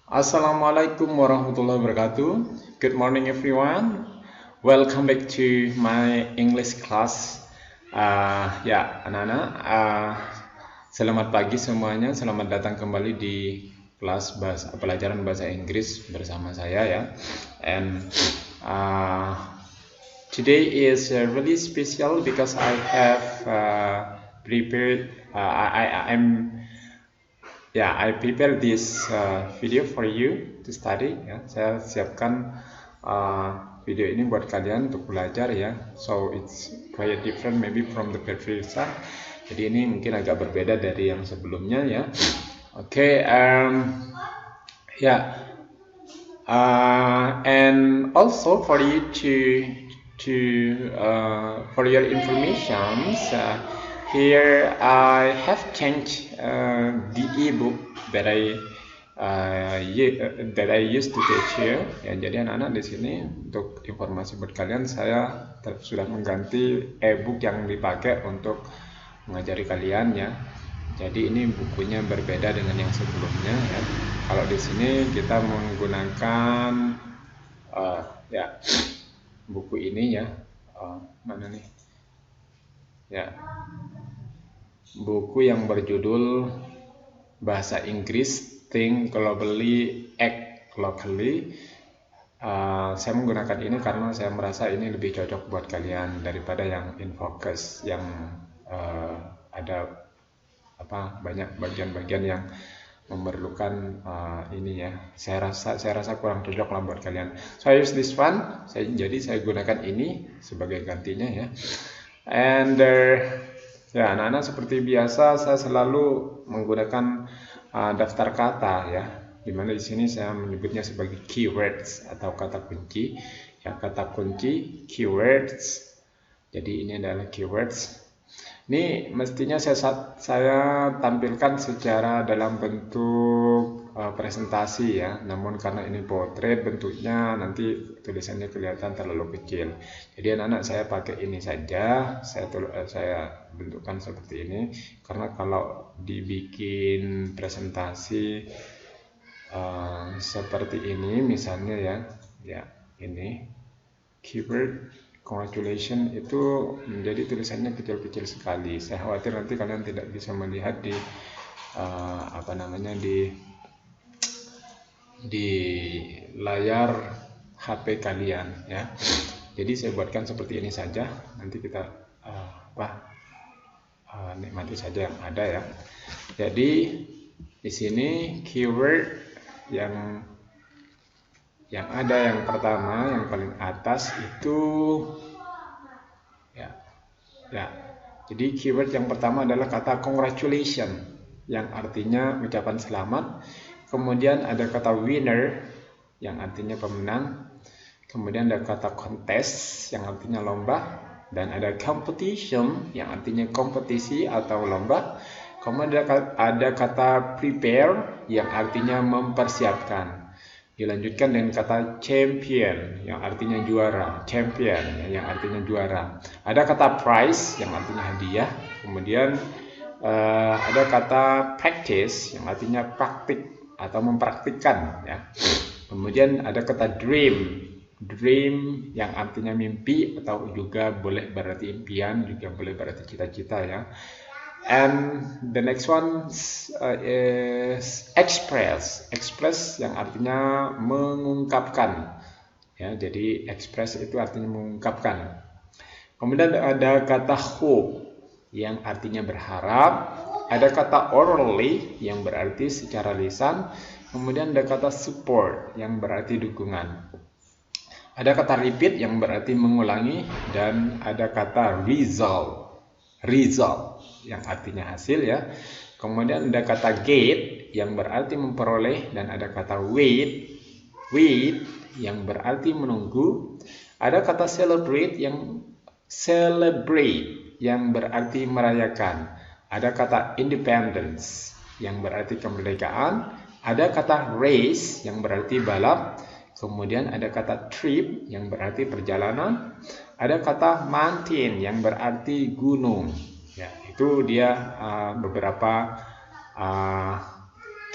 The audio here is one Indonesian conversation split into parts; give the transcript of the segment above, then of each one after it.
Assalamualaikum warahmatullahi wabarakatuh. Good morning everyone. Welcome back to my English class. Ya, anak-anak, selamat pagi semuanya. Selamat datang kembali di kelas pelajaran bahasa Inggris bersama saya ya. And today is really special because I have prepared. I prepare this video for you to study. Ya, saya siapkan video ini buat kalian untuk belajar ya. So it's quite different maybe from the previous one. Jadi ini mungkin agak berbeda dari yang sebelumnya ya. Oke, and also for you for your information. Here I have changed the ebook that I used to teach you. Ya, jadi anak-anak di sini untuk informasi buat kalian, saya sudah mengganti ebook yang dipakai untuk mengajari kalian ya. Jadi ini bukunya berbeda dengan yang sebelumnya ya. Kalau di sini kita menggunakan buku ini ya. Mana nih? Ya. Buku yang berjudul Bahasa Inggris Think Globally, Act Locally. Saya menggunakan ini karena saya merasa ini lebih cocok buat kalian daripada yang InFocus yang ada banyak bagian-bagian yang memerlukan ini ya. Saya rasa kurang cocok lah buat kalian. So I use this one. Jadi saya gunakan ini sebagai gantinya ya. And ya, anak-anak seperti biasa saya selalu menggunakan daftar kata ya, dimana di sini saya menyebutnya sebagai keywords atau kata kunci. Ya, kata kunci keywords. Jadi ini adalah keywords. Ini mestinya saya tampilkan secara dalam bentuk presentasi ya, namun karena ini potret bentuknya nanti tulisannya kelihatan terlalu kecil. Jadi anak-anak saya pakai ini saja, saya bentukkan seperti ini karena kalau dibikin presentasi seperti ini misalnya ya ini keyword congratulations itu menjadi tulisannya kecil-kecil sekali. Saya khawatir nanti kalian tidak bisa melihat di di layar HP kalian ya. Jadi saya buatkan seperti ini saja. Nanti kita nikmati saja yang ada ya. Jadi di sini keyword yang ada yang pertama, yang paling atas itu ya. Jadi keyword yang pertama adalah kata congratulation yang artinya ucapan selamat. Kemudian ada kata winner yang artinya pemenang. Kemudian ada kata contest yang artinya lomba, dan ada competition yang artinya kompetisi atau lomba. Kemudian ada kata prepare yang artinya mempersiapkan. Dilanjutkan dengan kata champion yang artinya juara, champion yang artinya juara. Ada kata prize yang artinya hadiah. Kemudian ada kata practice yang artinya praktik atau mempraktikkan ya. Kemudian ada kata dream yang artinya mimpi atau juga boleh berarti impian, juga boleh berarti cita-cita ya. And the next one is express yang artinya mengungkapkan ya. Jadi express itu artinya mengungkapkan. Kemudian ada kata hope yang artinya berharap. Ada kata orally yang berarti secara lisan. Kemudian ada kata support yang berarti dukungan. Ada kata repeat yang berarti mengulangi, dan ada kata result yang artinya hasil ya. Kemudian ada kata get yang berarti memperoleh, dan ada kata wait yang berarti menunggu. Ada kata celebrate yang berarti merayakan. Ada kata independence yang berarti kemerdekaan. Ada kata race yang berarti balap. Kemudian ada kata trip yang berarti perjalanan. Ada kata mountain yang berarti gunung. Ya, itu dia beberapa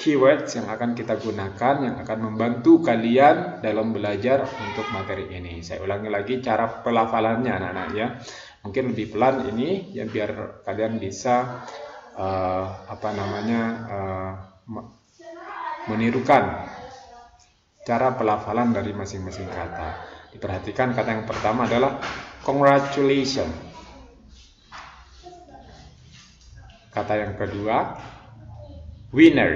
keywords yang akan kita gunakan, yang akan membantu kalian dalam belajar untuk materi ini. Saya ulangi lagi cara pelafalannya anak-anak ya. Mungkin lebih pelan ini ya biar kalian bisa menirukan cara pelafalan dari masing-masing kata. Diperhatikan kata yang pertama adalah congratulations. Kata yang kedua winner.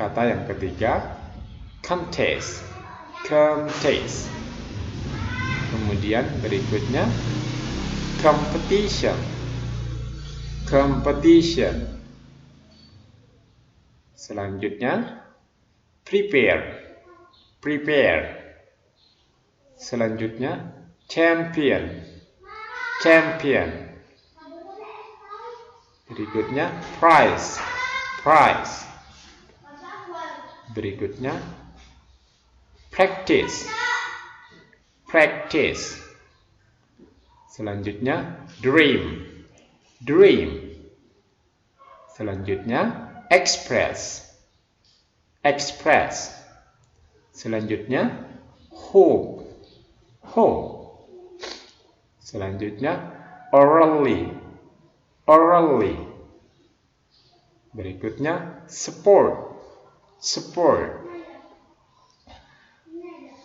Kata yang ketiga contest. Kemudian berikutnya competition. Selanjutnya prepare. Selanjutnya champion. Berikutnya prize. Berikutnya practice. Selanjutnya dream. Selanjutnya express. Selanjutnya hope. Selanjutnya orally. Berikutnya support.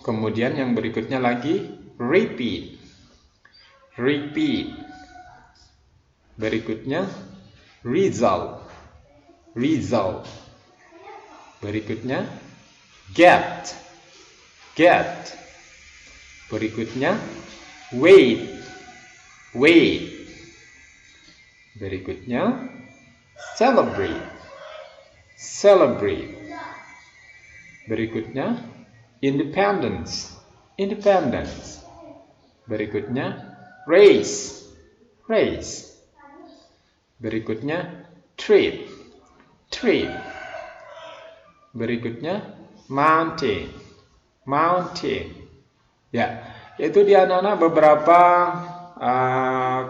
Kemudian yang berikutnya lagi repeat. Berikutnya result. Berikutnya get. Berikutnya wait. Berikutnya celebrate. Berikutnya independence. Berikutnya race. Berikutnya trip. Berikutnya mountain. Ya, itu dia anak-anak beberapa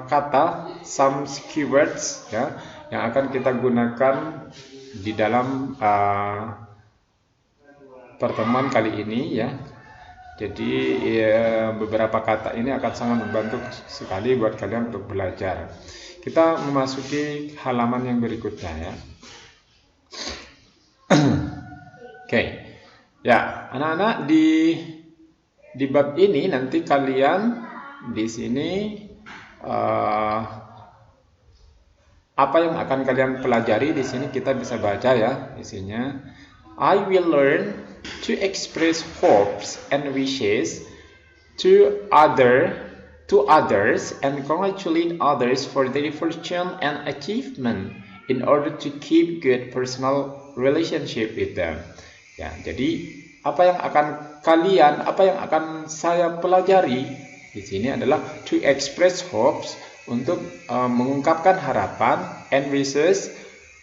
kata, some keywords ya, yang akan kita gunakan di dalam pertemuan kali ini ya. Jadi beberapa kata ini akan sangat membantu sekali buat kalian untuk belajar. Kita memasuki halaman yang berikutnya ya. Oke. Ya, anak-anak di bab ini nanti kalian di sini apa yang akan kalian pelajari di sini kita bisa baca ya isinya. I will learn to express hopes and wishes to others and congratulate others for their fortune and achievement in order to keep good personal relationship with them. Ya, jadi apa yang akan saya pelajari di sini adalah to express hopes, untuk mengungkapkan harapan, and wishes,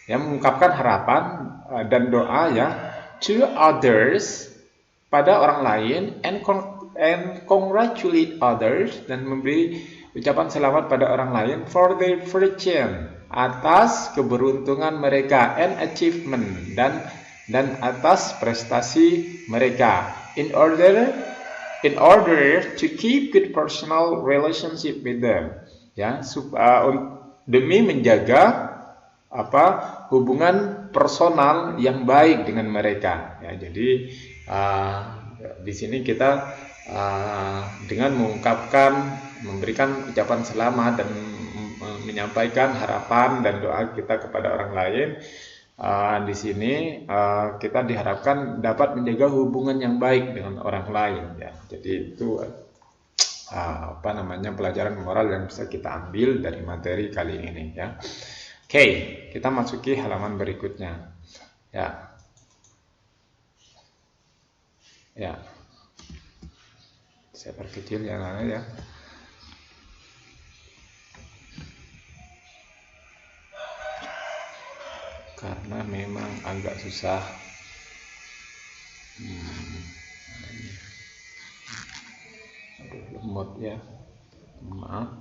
ya, mengungkapkan harapan dan doa ya, to others, pada orang lain, and congratulate others, dan memberi ucapan selamat pada orang lain, for their fortune, atas keberuntungan mereka, and achievement, dan atas prestasi mereka, in order to keep good personal relationship with them, ya, demi menjaga hubungan personal yang baik dengan mereka ya. Jadi di sini kita dengan memberikan ucapan selamat dan menyampaikan harapan dan doa kita kepada orang lain, di sini kita diharapkan dapat menjaga hubungan yang baik dengan orang lain ya. Jadi itu pelajaran moral yang bisa kita ambil dari materi kali ini ya. Oke, kita masuki halaman berikutnya ya. Saya perkecil ya Nana ya. Karena memang agak susah. Lemot ya, maaf.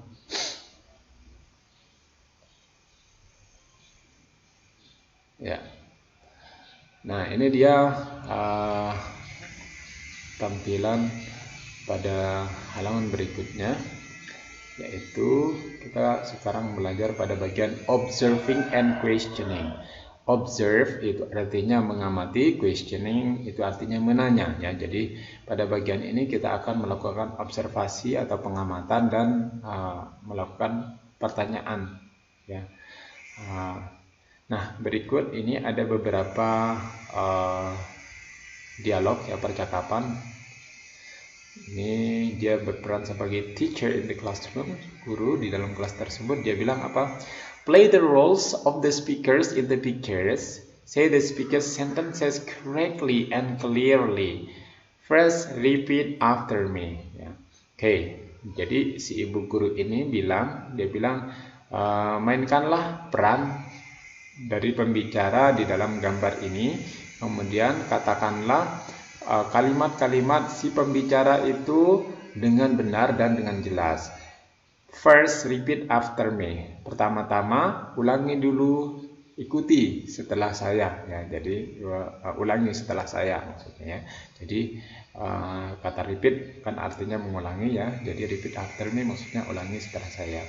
Ya. Nah, ini dia tampilan pada halaman berikutnya, yaitu kita sekarang belajar pada bagian observing and questioning. Observe itu artinya mengamati, questioning itu artinya menanya ya. Jadi pada bagian ini kita akan melakukan observasi atau pengamatan dan melakukan pertanyaan ya. Nah, berikut ini ada beberapa dialog ya, percakapan. Ini dia berperan sebagai teacher in the classroom, guru di dalam kelas tersebut. Dia bilang apa? Play the roles of the speakers in the pictures. Say the speaker's sentences correctly and clearly. First, repeat after me. Ya. Oke, jadi si ibu guru ini dia bilang mainkanlah peran dari pembicara di dalam gambar ini. Kemudian katakanlah kalimat-kalimat si pembicara itu dengan benar dan dengan jelas. First, repeat after me. Pertama-tama, ulangi dulu, ikuti setelah saya. Ya, jadi ulangi setelah saya maksudnya. Jadi kata repeat kan artinya mengulangi ya. Jadi repeat after me maksudnya ulangi setelah saya.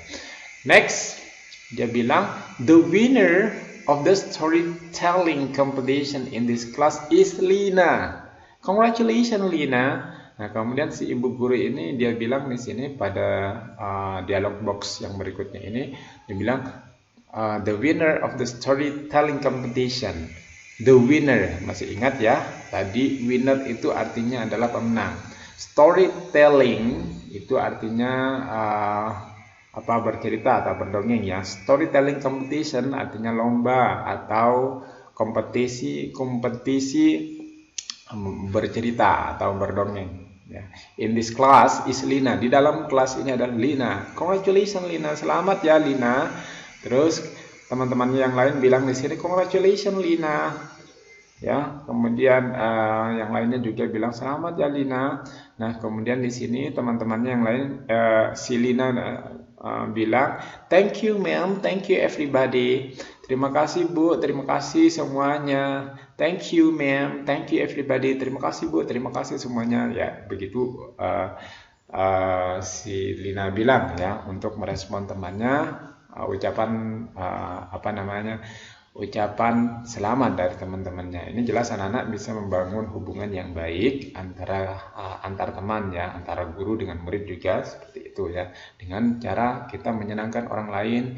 Next, dia bilang the winner of the storytelling competition in this class is Lina. Congratulations Lina. Nah, kemudian si ibu guru ini dia bilang di sini pada dialog box yang berikutnya ini, dia bilang the winner of the storytelling competition. The winner, masih ingat ya? Tadi winner itu artinya adalah pemenang. Storytelling itu artinya bercerita atau berdongeng ya. Storytelling competition artinya lomba atau kompetisi bercerita atau berdongeng. Ya. In this class is Lina. Di dalam kelas ini adalah Lina. Congratulations Lina. Selamat ya Lina. Terus teman-temannya yang lain bilang di sini congratulations Lina. Ya. Kemudian yang lainnya juga bilang selamat ya Lina. Nah, kemudian di sini teman-temannya yang lain si Lina bilang thank you ma'am, thank you everybody. Terima kasih Bu, terima kasih semuanya. Thank you ma'am, thank you everybody. Terima kasih Bu, terima kasih semuanya. Ya, begitu si Lina bilang ya untuk merespon temannya ucapan ucapan selamat dari teman-temannya. Ini jelas anak-anak bisa membangun hubungan yang baik antar teman ya, antara guru dengan murid juga seperti itu ya. Dengan cara kita menyenangkan orang lain,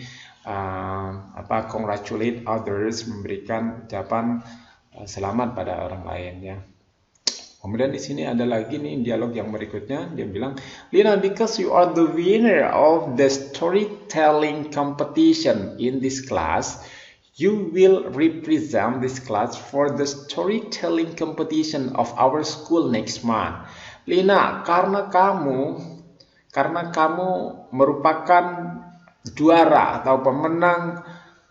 congratulate others, memberikan ucapan selamat pada orang lain ya. Kemudian di sini ada lagi nih dialog yang berikutnya, dia bilang, Lina, because you are the winner of the storytelling competition in this class, you will represent this class for the storytelling competition of our school next month. Lina, karena kamu merupakan juara atau pemenang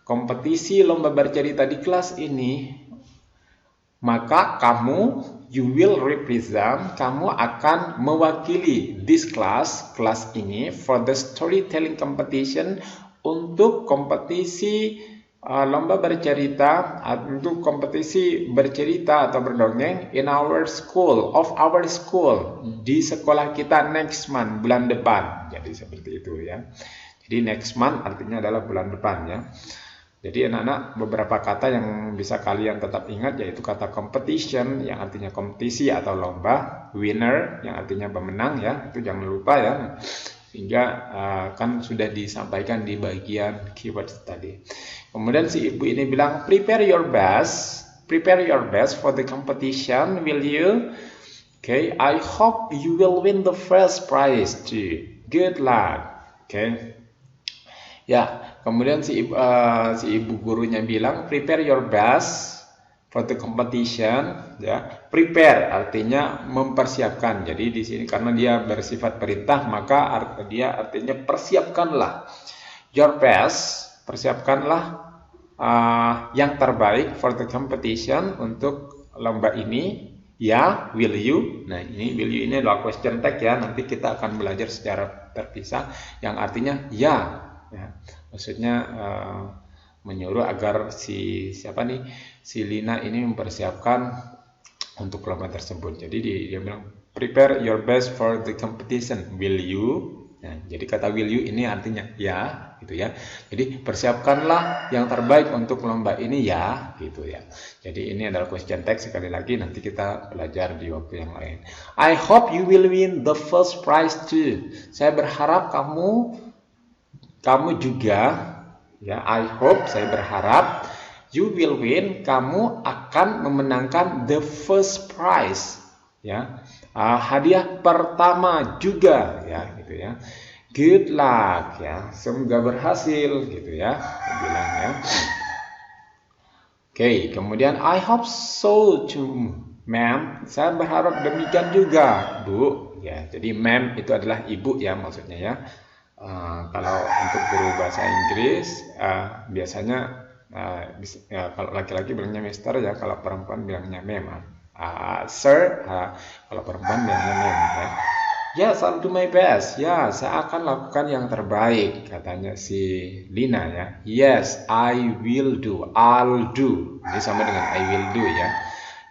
kompetisi lomba bercerita di kelas ini, maka you will represent, kamu akan mewakili this class, kelas ini, for the storytelling competition, untuk kompetisi lomba bercerita, untuk kompetisi bercerita atau berdongeng in our school, di sekolah kita next month, bulan depan. Jadi seperti itu ya. Jadi next month artinya adalah bulan depan ya. Jadi anak-anak, beberapa kata yang bisa kalian tetap ingat yaitu kata competition yang artinya kompetisi atau lomba, winner yang artinya pemenang ya, itu jangan lupa ya. Sehingga kan sudah disampaikan di bagian keywords tadi. Kemudian si ibu ini bilang prepare your best for the competition, will you? Okay, I hope you will win the first prize too. Good luck. Okay. Ya, kemudian si ibu gurunya bilang prepare your best for the competition, ya. Prepare artinya mempersiapkan. Jadi di sini karena dia bersifat perintah, maka dia artinya persiapkanlah. Your best, persiapkanlah yang terbaik for the competition, untuk lomba ini. Ya, will you? Nah, ini will you ini adalah question tag ya. Nanti kita akan belajar secara terpisah yang artinya ya. Ya, maksudnya menyuruh agar si Lina ini mempersiapkan untuk lomba tersebut. Jadi dia bilang prepare your best for the competition, will you? Nah, jadi kata will you ini artinya ya, gitu ya. Jadi persiapkanlah yang terbaik untuk lomba ini ya, gitu ya. Jadi ini adalah question text, sekali lagi nanti kita belajar di waktu yang lain. I hope you will win the first prize too. Saya berharap kamu juga, ya, I hope, saya berharap, you will win, kamu akan memenangkan the first prize, ya, hadiah pertama juga, ya, gitu ya. Good luck, ya, semoga berhasil, gitu ya, bilang ya. Oke, kemudian I hope so too, ma'am. Saya berharap demikian juga, Bu. Ya, jadi ma'am itu adalah ibu ya maksudnya ya. Kalau untuk guru bahasa Inggris biasanya kalau laki-laki bilangnya mister ya, kalau perempuan bilangnya ma'am. Sir, kalau perempuan bilangnya ma'am ya. Yes, I'll do my best. Ya, saya akan lakukan yang terbaik, katanya si Lina ya. Yes, I will do. I'll do. Ini sama dengan I will do ya.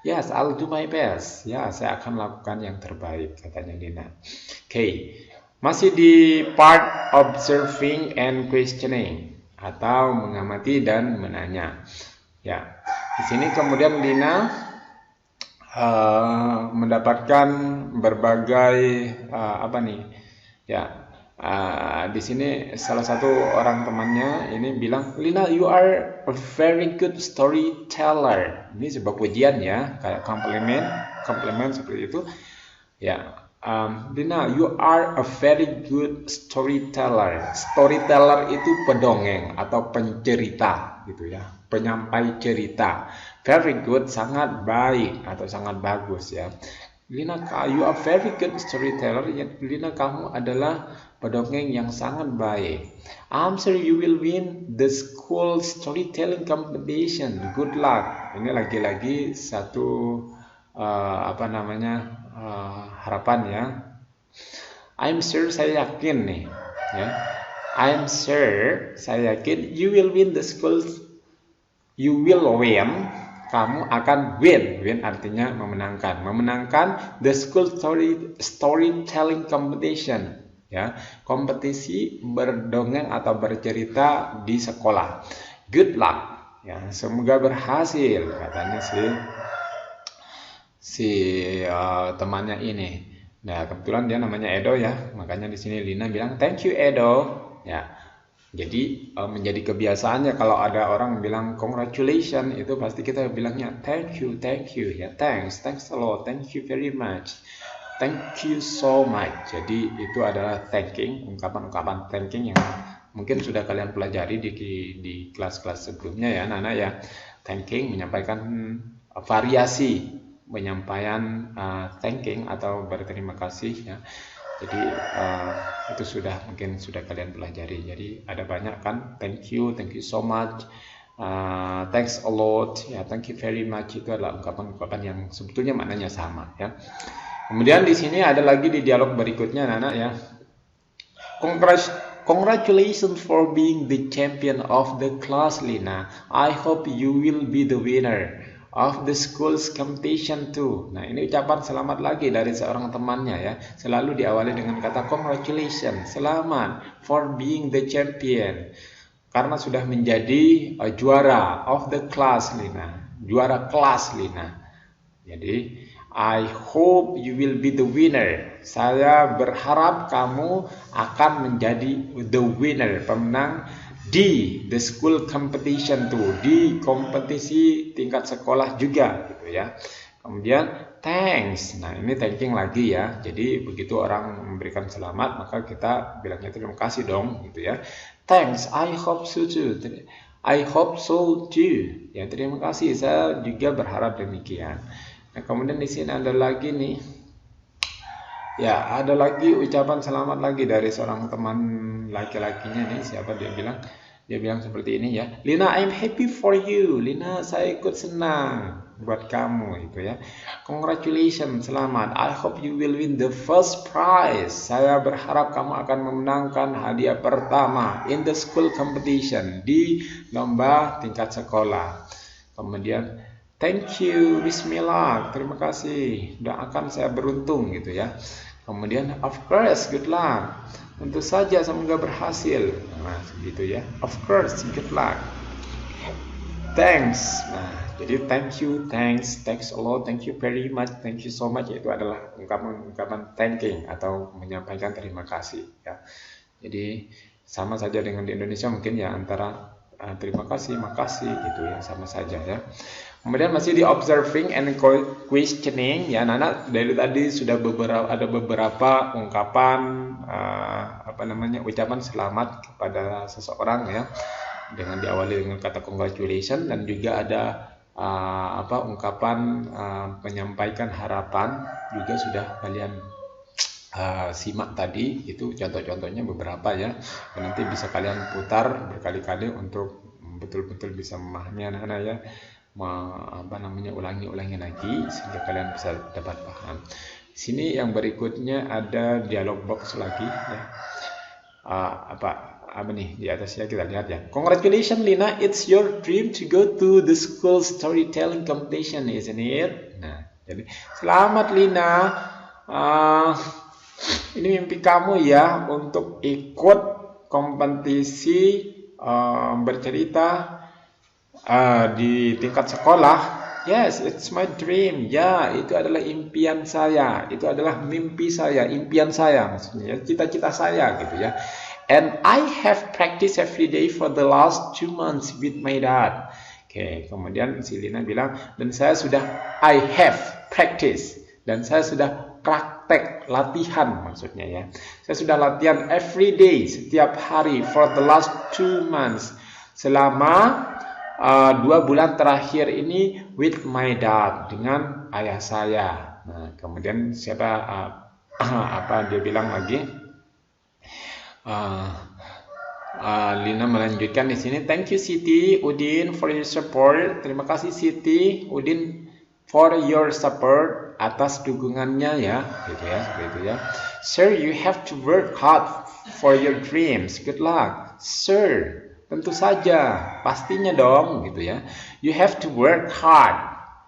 Yes, I'll do my best. Ya, saya akan lakukan yang terbaik, katanya Lina. Oke. Masih di part observing and questioning atau mengamati dan menanya. Ya, di sini kemudian Lina mendapatkan berbagai di sini salah satu orang temannya ini bilang, Lina, you are a very good storyteller. Ini sebuah pujian ya, kayak komplimen seperti itu ya. Lina, you are a very good storyteller. Storyteller itu pendongeng atau pencerita gitu ya, penyampai cerita. Very good, sangat baik atau sangat bagus ya. Lina, you are very good storyteller. Lina, kamu adalah pendongeng yang sangat baik. I'm sure you will win the school storytelling competition. Good luck. Ini lagi-lagi satu harapan ya. I'm sure, saya yakin nih ya. I'm sure, saya yakin, you will win the school. You will win, kamu akan win. Win artinya memenangkan the school storytelling competition ya, kompetisi berdongeng atau bercerita di sekolah. Good luck ya, semoga berhasil, katanya si temannya ini. Nah, kebetulan dia namanya Edo ya, makanya di sini Lina bilang thank you Edo ya. Jadi menjadi kebiasaannya kalau ada orang bilang congratulations, itu pasti kita bilangnya thank you ya, thanks a lot, thank you very much, thank you so much. Jadi itu adalah thanking, ungkapan-ungkapan thanking yang mungkin sudah kalian pelajari di kelas-kelas sebelumnya ya anak-anak ya. Thanking menyampaikan variasi penyampaian thanking atau berterima kasih ya. Jadi itu mungkin sudah kalian pelajari. Jadi ada banyak kan, thank you so much, thanks a lot ya, thank you very much, itu adalah ungkapan-ungkapan yang sebetulnya maknanya sama ya. Kemudian di sini ada lagi di dialog berikutnya anak-anak ya. Congratulations for being the champion of the class, Lina. I hope you will be the winner of the school's competition too. Nah, ini ucapan selamat lagi dari seorang temannya ya. Selalu diawali dengan kata congratulations, selamat for being the champion, karena sudah menjadi juara of the class, Lina. Juara kelas, Lina. Jadi I hope you will be the winner. Saya berharap kamu akan menjadi the winner, pemenang di the school competition tuh, di kompetisi tingkat sekolah juga gitu ya. Kemudian thanks. Nah, ini thanking lagi ya. Jadi begitu orang memberikan selamat, maka kita bilangnya terima kasih dong gitu ya. Thanks, I hope so too. I hope so too. Ya, terima kasih. Saya juga berharap demikian. Nah, kemudian di sini ada lagi nih. Ya, ada lagi ucapan selamat lagi dari seorang teman laki-lakinya nih. Siapa dia bilang? Dia bilang seperti ini ya. Lina, I'm happy for you. Lina, saya ikut senang buat kamu itu ya. Congratulations, selamat. I hope you will win the first prize. Saya berharap kamu akan memenangkan hadiah pertama in the school competition, di lomba tingkat sekolah. Kemudian thank you, bismillah, terima kasih, doakan saya beruntung gitu ya. Kemudian of course, good luck, tentu saja semoga berhasil. Nah, gitu ya. Of course, good luck. Thanks. Nah, jadi thank you, thanks a lot, thank you very much, thank you so much itu adalah ungkapan thanking atau menyampaikan terima kasih ya. Jadi sama saja dengan di Indonesia mungkin ya, antara terima kasih, makasih gitu ya, sama saja ya. Kemudian masih di observing and questioning ya, anak dari tadi sudah ada beberapa ungkapan ucapan selamat kepada seseorang ya, dengan diawali dengan kata congratulations, dan juga ada ungkapan menyampaikan harapan juga sudah kalian simak tadi. Itu contoh-contohnya beberapa ya, nanti bisa kalian putar berkali-kali untuk betul-betul bisa memahami anak-anak ya, ulangi lagi sehingga kalian bisa dapat paham. Di sini yang berikutnya ada dialog box lagi ya. Apa nih di atasnya kita lihat ya. Congratulations Lina, it's your dream to go to the school storytelling competition, isn't it? Nah, jadi selamat Lina. Ini mimpi kamu ya untuk ikut kompetisi bercerita di tingkat sekolah. Yes, it's my dream. Ya, itu adalah impian saya. Itu adalah mimpi saya, impian saya maksudnya, cita-cita saya gitu ya. And I have practiced every day for the last 2 months with my dad. Oke, kemudian si Lina bilang, dan saya sudah I have practice, dan saya sudah praktek, latihan maksudnya ya. Saya sudah latihan every day, setiap hari for the last 2 months, selama 2 bulan terakhir ini with my dad, dengan ayah saya. Nah, kemudian dia bilang lagi. Lina melanjutkan di sini, thank you Siti Udin for your support. Terima kasih Siti Udin for your support, atas dukungannya ya, gitu ya, seperti itu ya. Sir, you have to work hard for your dreams. Good luck, sir. Tentu saja, pastinya dong, gitu ya. You have to work hard.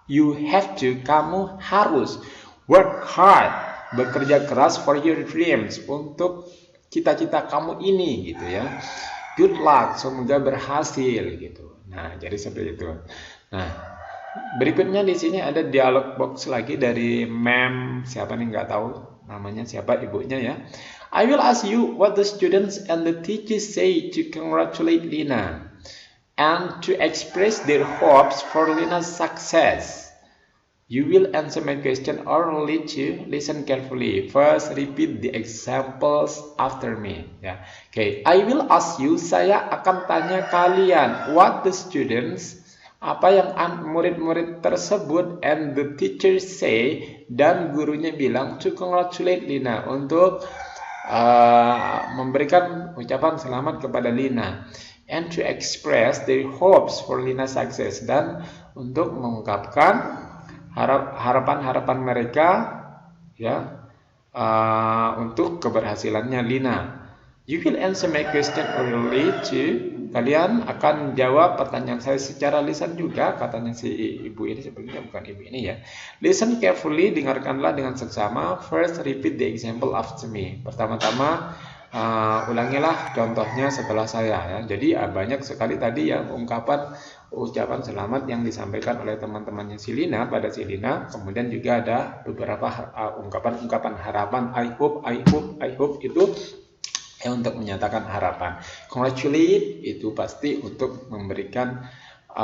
You have to, kamu harus work hard, bekerja keras for your dreams, untuk cita-cita kamu ini gitu ya. Good luck, semoga berhasil gitu. Nah, jadi seperti itu. Nah, berikutnya di sini ada dialog box lagi dari ma'am, siapa nih nggak tahu namanya, siapa ibunya ya. I will ask you what the students and the teachers say to congratulate Lina and to express their hopes for Lina's success. You will answer my question or need to listen carefully. First, repeat the examples after me. Ya, okay. I will ask you, saya akan tanya kalian, what the students, apa yang murid-murid tersebut, and the teachers say, dan gurunya bilang, to congratulate Lina, untuk memberikan ucapan selamat kepada Lina, and to express their hopes for Lina's success, dan untuk mengungkapkan harapan-harapan mereka ya, untuk keberhasilannya Lina. You will answer my question orally too. Kalian akan jawab pertanyaan saya secara lisan juga, katanya si ibu ini, sebenarnya bukan ibu ini ya. Listen carefully, dengarkanlah dengan seksama. First, repeat the example after me. Pertama-tama ulangilah contohnya setelah saya ya. Jadi banyak sekali tadi yang ucapan selamat yang disampaikan oleh teman-temannya si Lina pada si Lina. Kemudian juga ada beberapa ungkapan harapan, I hope itu ya, untuk menyatakan harapan. Congratulate itu pasti untuk memberikan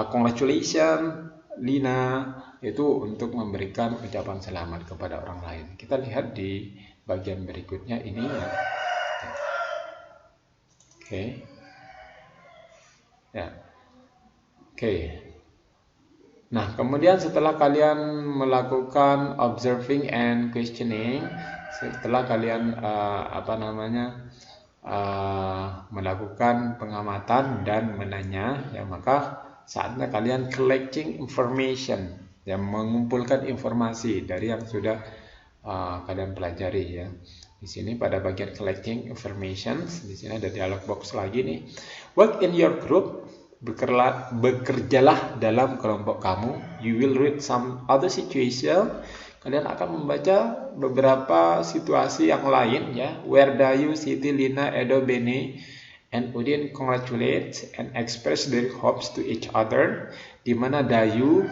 congratulations Lina, itu untuk memberikan ucapan selamat kepada orang lain. Kita lihat di bagian berikutnya ini ya. Oke. Ya. Oke. Nah, kemudian setelah kalian melakukan observing and questioning, setelah kalian melakukan pengamatan dan menanya, ya, maka saatnya kalian collecting information yang mengumpulkan informasi dari yang sudah kalian pelajari ya. Di sini pada bagian collecting information, di sini ada dialog box lagi nih. Work in your group, bekerjalah dalam kelompok kamu. You will read some other situation. Kalian akan membaca beberapa situasi yang lain ya. Where Dayu, Siti, Lina, Edo, Beni, and Udin congratulate and express their hopes to each other. Di mana Dayu,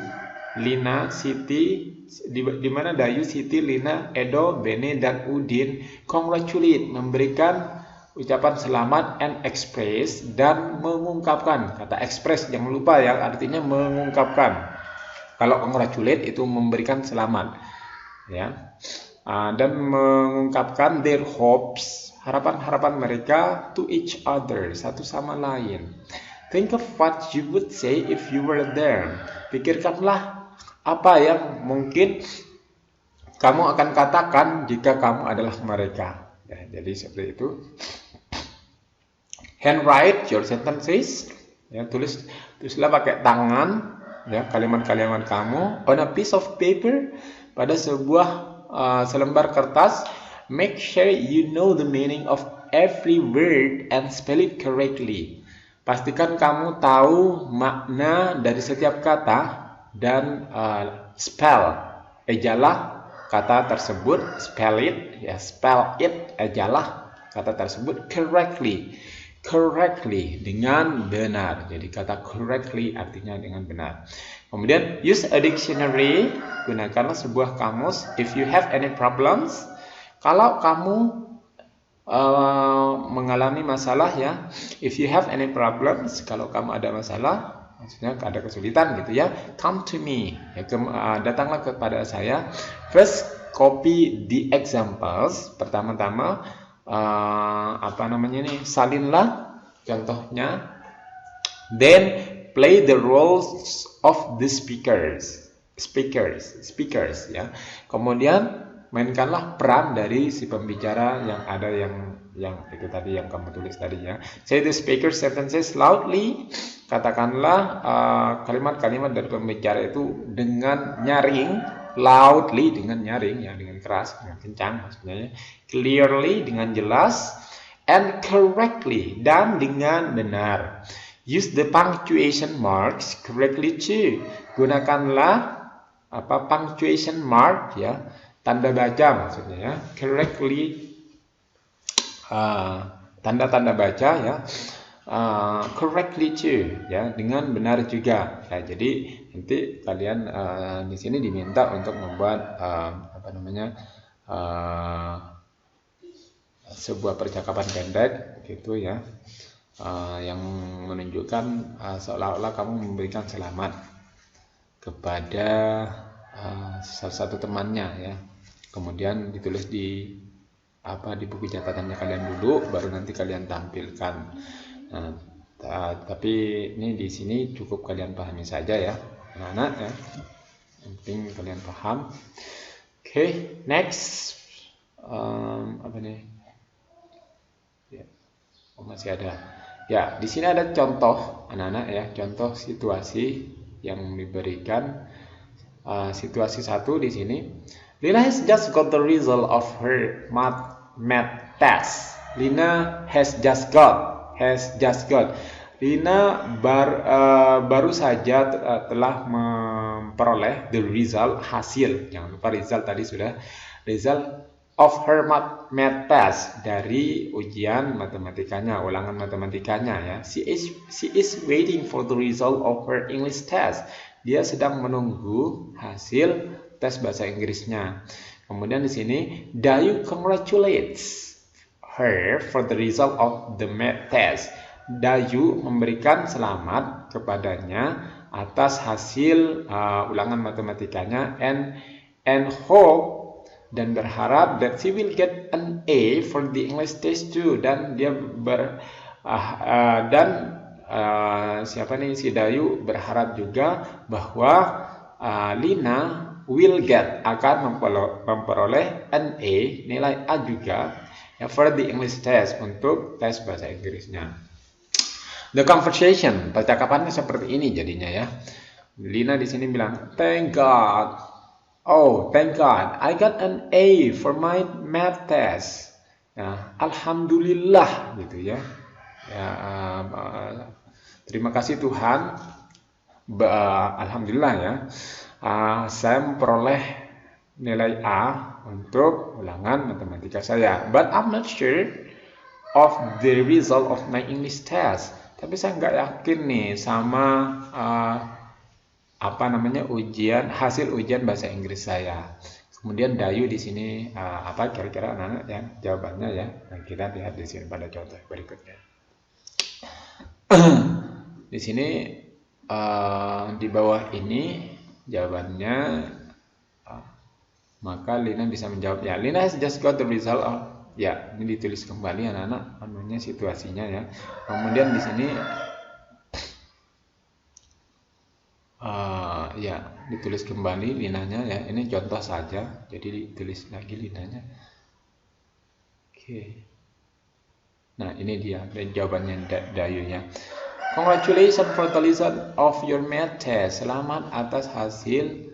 Lina, Siti, di mana Dayu, Siti, Lina, Edo, Bene, dan Udin congratulate, memberikan ucapan selamat, and express, dan mengungkapkan. Kata express jangan lupa ya, artinya mengungkapkan. Kalau congratulate itu memberikan selamat ya, dan mengungkapkan their hopes, harapan-harapan mereka, to each other, satu sama lain. Think of what you would say if you were there. Pikirkanlah apa yang mungkin kamu akan katakan jika kamu adalah mereka. Ya, jadi seperti itu. Handwrite your sentences. Ya, tulislah pakai tangan ya kalimat-kalimat kamu on a piece of paper, pada sebuah selembar kertas. Make sure you know the meaning of every word and spell it correctly. Pastikan kamu tahu makna dari setiap kata dan ejalah kata tersebut, spell it ya, ejalah kata tersebut correctly dengan benar. Jadi kata correctly artinya dengan benar. Kemudian use a dictionary, gunakanlah sebuah kamus. If you have any problems, kalau kamu mengalami masalah ya, if you have any problems, kalau kamu ada masalah, maksudnya ada kesulitan gitu ya, come to me ya, datanglah kepada saya. First copy the examples, pertama-tama salinlah contohnya. Then play the roles of the speakers ya. Kemudian mainkanlah peran dari si pembicara yang ada yang itu tadi yang kamu tulis tadi ya. Say the speaker sentences loudly. Katakanlah kalimat-kalimat dari pembicara itu dengan nyaring, loudly dengan nyaring ya, dengan keras, dengan kencang maksudnya ya. Clearly dengan jelas, and correctly dan dengan benar. Use the punctuation marks correctly too. Gunakanlah punctuation mark ya, tanda baca maksudnya ya, correctly, tanda-tanda baca ya, correctly too ya, dengan benar juga ya. Jadi nanti kalian di sini diminta untuk membuat sebuah percakapan pendek gitu ya, yang menunjukkan seolah-olah kamu memberikan selamat kepada salah satu temannya ya. Kemudian ditulis di buku catatannya kalian dulu, baru nanti kalian tampilkan. Nah, tapi ini di sini cukup kalian pahami saja ya, anak-anak ya. Yang penting kalian paham. Oke, next ya, masih ada. Ya, di sini ada contoh anak-anak ya, contoh situasi yang diberikan. Situasi 1 di sini. Lina has just got the result of her math test. Lina has just got. Lina baru saja telah memperoleh the result, hasil. Jangan lupa result tadi sudah. Result of her math test, dari ujian matematikanya, ulangan matematikanya ya. She is waiting for the result of her English test. Dia sedang menunggu hasil tes bahasa Inggrisnya. Kemudian di sini Dayu congratulates her for the result of the math test. Dayu memberikan selamat kepadanya atas hasil ulangan matematikanya, and hope, dan berharap that she will get an A for the English test too. Dan dia si Dayu berharap juga bahwa Lina will get, akan memperoleh an A, nilai A juga ya, for the English test, untuk tes bahasa Inggrisnya. The conversation, percakapannya seperti ini jadinya ya. Lina di sini bilang, thank God. Oh, thank God, I got an A for my math test. Ya, alhamdulillah gitu ya. Ya, terima kasih Tuhan. Alhamdulillah ya. Saya memperoleh nilai A untuk ulangan matematika saya. But I'm not sure of the result of my English test. Tapi saya nggak yakin nih sama hasil ujian bahasa Inggris saya. Kemudian Dayu di sini apa kira-kira anak-anak ya jawabannya ya. Nah, kita lihat di sini pada contoh berikutnya. Di sini di bawah ini jawabannya, maka Lina bisa menjawab ya. Lina has just got the result of, ya ini ditulis kembali anak-anak namanya situasinya ya. Kemudian di sini ya ditulis kembali linanya ya. Ini contoh saja, jadi ditulis lagi linanya. Oke. Nah ini dia jawabannya Dayu ya. Congratulations for the result of your math test. Selamat atas hasil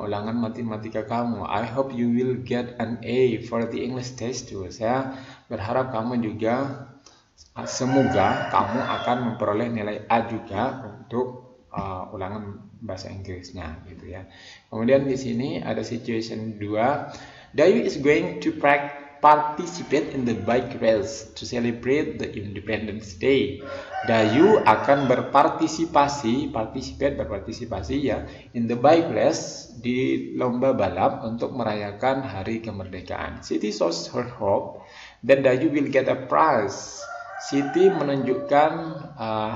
ulangan matematika kamu. I hope you will get an A for the English test too. Saya berharap kamu juga, semoga kamu akan memperoleh nilai A juga untuk ulangan bahasa Inggrisnya gitu ya. Kemudian di sini ada situation 2. Dayu is going to participate in the bike race to celebrate the Independence Day. Dayu akan berpartisipasi ya in the bike race, di lomba balap untuk merayakan hari kemerdekaan. Siti shows her hope that Dayu will get a prize. Siti menunjukkan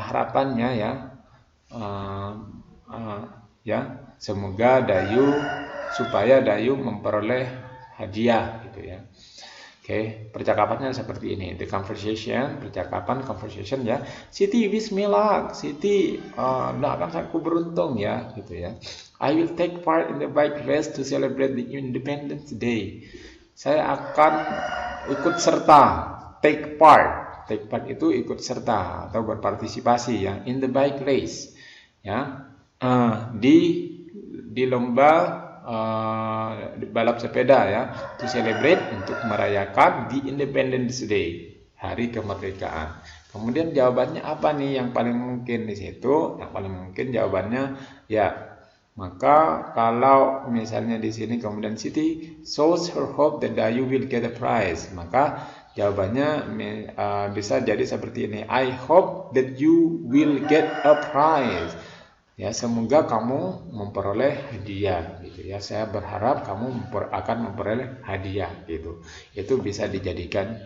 harapannya ya, semoga supaya Dayu memperoleh hadiah gitu ya. Oke, percakapannya seperti ini. The conversation, conversation ya. Siti wish me luck. Siti doakan aku beruntung ya, gitu ya. I will take part in the bike race to celebrate the Independence Day. Saya akan ikut serta. Take part itu ikut serta atau berpartisipasi ya. In the bike race ya. Di lomba balap sepeda ya, to celebrate, untuk merayakan the Independence Day, hari kemerdekaan. Kemudian jawabannya apa nih yang paling mungkin di situ? Yang paling mungkin jawabannya ya, maka kalau misalnya di sini kemudian Siti shows her hope that Dayu will get a prize, maka jawabannya bisa jadi seperti ini. I hope that you will get a prize. Ya, semoga kamu memperoleh hadiah gitu ya. Saya berharap kamu akan memperoleh hadiah gitu. Itu bisa dijadikan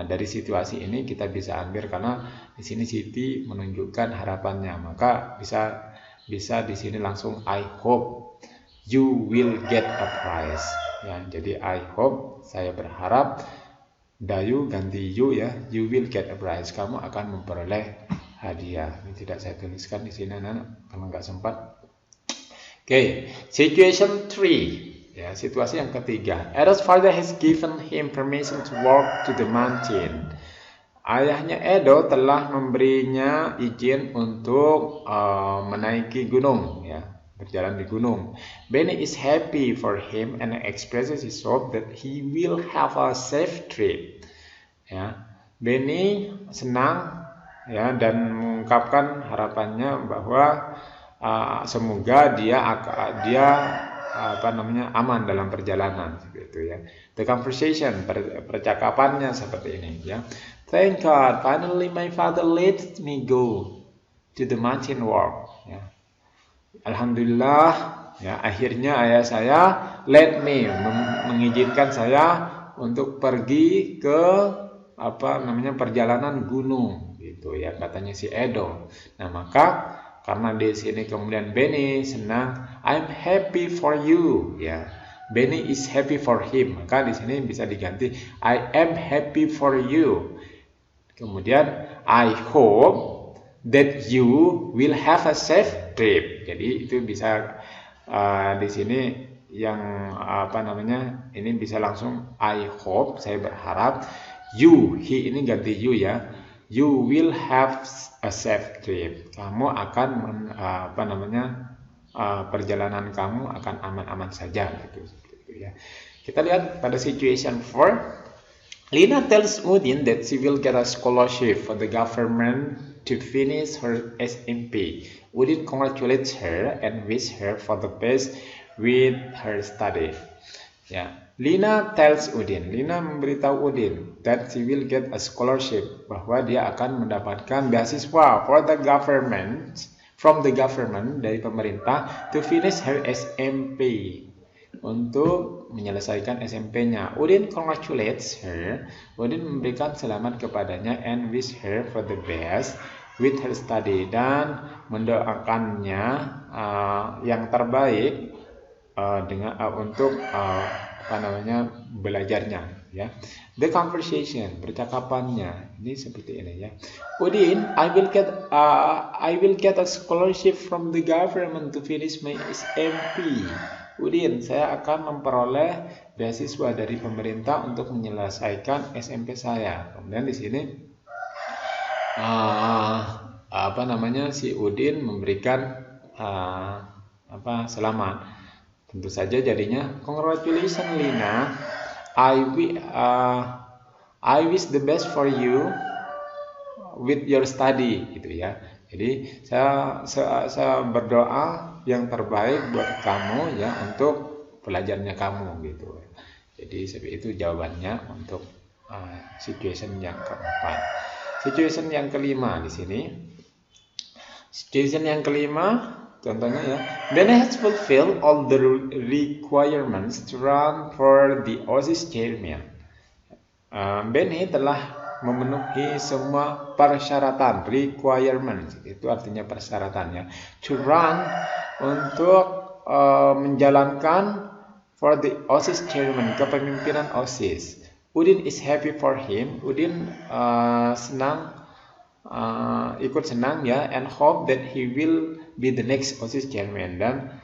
dari situasi ini kita bisa ambil, karena di sini Siti menunjukkan harapannya. Maka bisa di sini langsung I hope you will get a prize. Ya, jadi I hope, saya berharap, Dayu ganti you ya. You will get a prize. Kamu akan memperoleh hadiah. Ini tidak saya tuliskan di sini anak, karena nggak sempat. Oke, situation 3 ya, situasi yang ketiga. Edo's father has given him permission to walk to the mountain. Ayahnya Edo telah memberinya izin untuk menaiki gunung ya, berjalan di gunung. Benny is happy for him and expresses his hope that he will have a safe trip. Ya, Benny senang ya dan mengungkapkan harapannya bahwa semoga dia aman dalam perjalanan gitu ya. The conversation, percakapannya seperti ini ya. Thank God, finally my father let me go to the mountain walk ya. Alhamdulillah ya, akhirnya ayah saya mengizinkan saya untuk pergi ke perjalanan gunung gitu ya, katanya si Edo. Nah, maka karena di sini kemudian Benny senang, I'm happy for you ya. Benny is happy for him. Maka di sini bisa diganti I am happy for you. Kemudian I hope that you will have a safe trip. Jadi itu bisa di sini yang ini bisa langsung I hope, saya berharap. You, he ini ganti you ya. You will have a safe trip. Kamu akan perjalanan kamu akan aman-aman saja gitu ya. Kita lihat pada situation 4. Lina tells Udin that she will get a scholarship for the government to finish her SMP. Udin congratulates her and wish her for the best with her study. Ya, Lina tells Udin. Lina memberitahu Udin that she will get a scholarship, bahwa dia akan mendapatkan beasiswa for the government, from the government, dari pemerintah, to finish her SMP, untuk menyelesaikan SMP-nya. Udin congratulates her. Udin memberikan selamat kepadanya and wish her for the best with her study, dan mendoakannya yang terbaik untuk belajarnya ya. The conversation, percakapannya ini seperti ini ya. Udin, I will get a scholarship from the government to finish my SMP. Udin, saya akan memperoleh beasiswa dari pemerintah untuk menyelesaikan SMP saya. Kemudian di sini si Udin memberikan selamat. Tentu saja jadinya congratulations Lina, I wish the best for you with your study gitu ya. Jadi saya berdoa yang terbaik buat kamu ya, untuk belajarnya kamu gitu. Jadi seperti itu jawabannya untuk situation yang keempat. Situation yang kelima di sini. Situation yang kelima, contohnya ya, Benny has fulfilled all the requirements to run for the OSIS chairman. Benny telah memenuhi semua persyaratan, requirements itu artinya persyaratannya, to run, untuk menjalankan for the OSIS chairman, kepemimpinan OSIS. Udin is happy for him. Udin ikut senang ya, and hope that he will be the next OSIS chairman, dan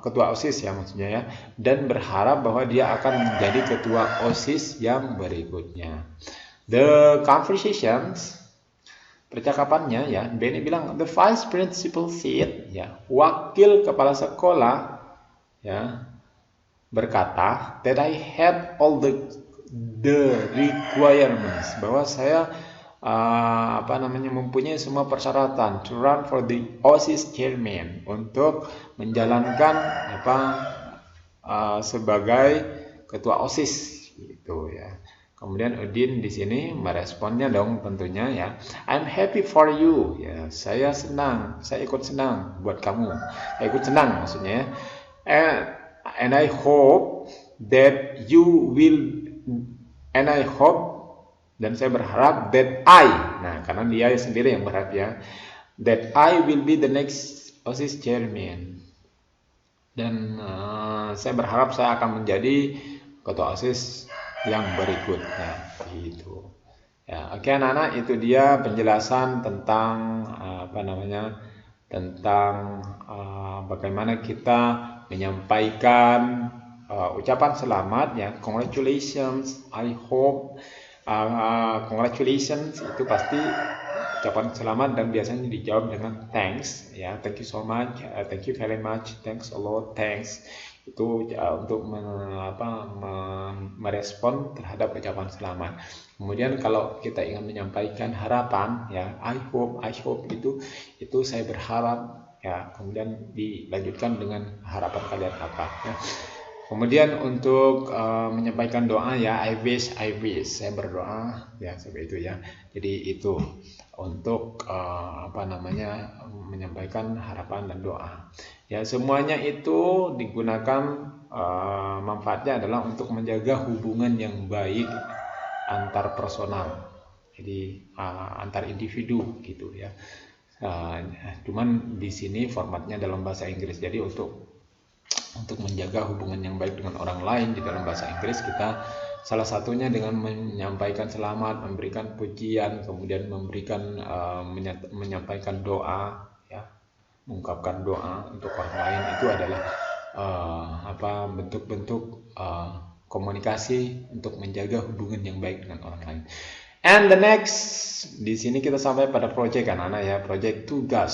ketua OSIS ya maksudnya ya, dan berharap bahwa dia akan menjadi ketua OSIS yang berikutnya. The conversations, percakapannya ya, Benny bilang the vice principal said ya, wakil kepala sekolah ya berkata that I had all the requirements, bahwa saya mempunyai semua persyaratan to run for the OSIS chairman, untuk menjalankan sebagai ketua OSIS gitu ya. Kemudian Udin di sini meresponnya dong tentunya ya, I'm happy for you ya, saya senang, saya ikut senang buat kamu, saya ikut senang maksudnya ya. And I hope that you will, and I hope, dan saya berharap that karena dia sendiri yang berharap ya, that I will be the next OSIS chairman, dan saya berharap saya akan menjadi ketua OSIS yang berikutnya gitu ya. Oke anak-anak, itu dia penjelasan tentang bagaimana kita menyampaikan ucapan selamat ya, congratulations, I hope. Congratulations itu pasti ucapan selamat, dan biasanya dijawab dengan thanks ya, thank you so much, thank you very much, thanks a lot, thanks. Itu untuk merespon terhadap ucapan selamat. Kemudian kalau kita ingin menyampaikan harapan ya, I hope itu saya berharap ya, kemudian dilanjutkan dengan harapan kalian apa ya. Kemudian untuk menyampaikan doa ya, I wish, saya berdoa ya, seperti itu ya. Jadi itu untuk menyampaikan harapan dan doa. Ya, semuanya itu digunakan, manfaatnya adalah untuk menjaga hubungan yang baik antar personal. Jadi antar individu gitu ya. Cuman di sini formatnya dalam bahasa Inggris. Jadi untuk menjaga hubungan yang baik dengan orang lain di dalam bahasa Inggris, kita salah satunya dengan menyampaikan selamat, memberikan pujian, kemudian menyampaikan doa ya, mengungkapkan doa untuk orang lain. Itu adalah bentuk-bentuk komunikasi untuk menjaga hubungan yang baik dengan orang lain. And the next, di sini kita sampai pada project anak-anak ya, project tugas.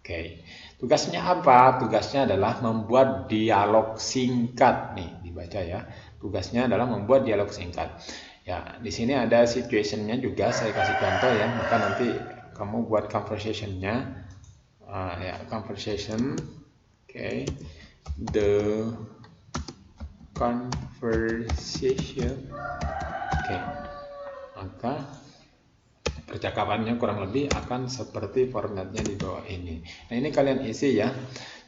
Oke, tugasnya apa? Tugasnya adalah membuat dialog singkat. Nih, dibaca ya. Tugasnya adalah membuat dialog singkat. Ya, di sini ada situationnya juga. Saya kasih contoh ya. Maka nanti kamu buat conversationnya. Ya, conversation. Oke, the conversation. Oke, maka percakapannya kurang lebih akan seperti formatnya di bawah ini. Nah, ini kalian isi ya.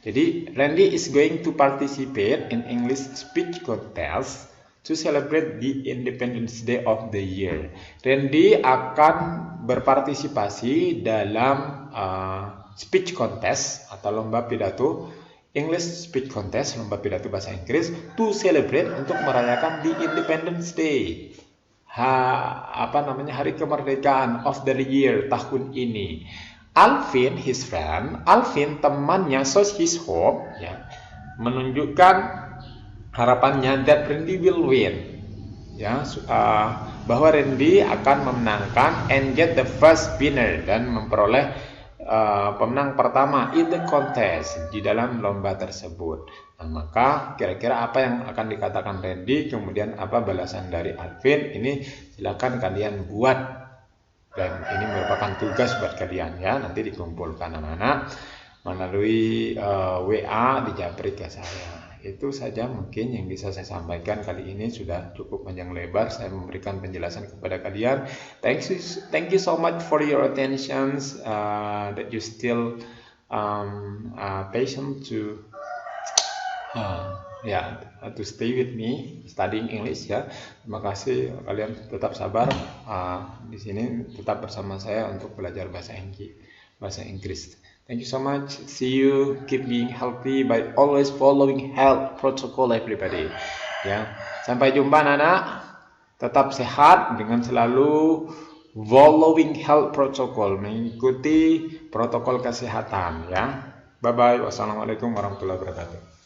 Jadi, Randy is going to participate in English speech contest to celebrate the Independence Day of the year. Randy akan berpartisipasi dalam speech contest atau lomba pidato English speech contest, lomba pidato bahasa Inggris, to celebrate, untuk merayakan the Independence Day. Hari kemerdekaan of the year, tahun ini. Alvin, his friend, Alvin temannya, shows his hope, ya, menunjukkan harapannya that Randy will win, ya, bahwa Randy akan memenangkan and get the first winner, dan memperoleh pemenang pertama in the contest, di dalam lomba tersebut. Nah, maka kira-kira apa yang akan dikatakan Randy, kemudian apa balasan dari Alvin, ini silakan kalian buat, dan ini merupakan tugas buat kalian ya. Nanti dikumpulkan anak-anak melalui WA, di japri ke saya. Itu saja mungkin yang bisa saya sampaikan kali ini. Sudah cukup panjang lebar saya memberikan penjelasan kepada kalian. Thank you so much for your attention, that you still patient to to stay with me studying English ya. Terima kasih, kalian tetap sabar di sini, tetap bersama saya untuk belajar bahasa Inggris. Thank you so much. See you. Keep being healthy by always following health protocol, everybody. Ya, sampai jumpa anak-anak. Tetap sehat dengan selalu following health protocol, mengikuti protokol kesehatan ya. Bye bye. Wassalamualaikum warahmatullahi wabarakatuh.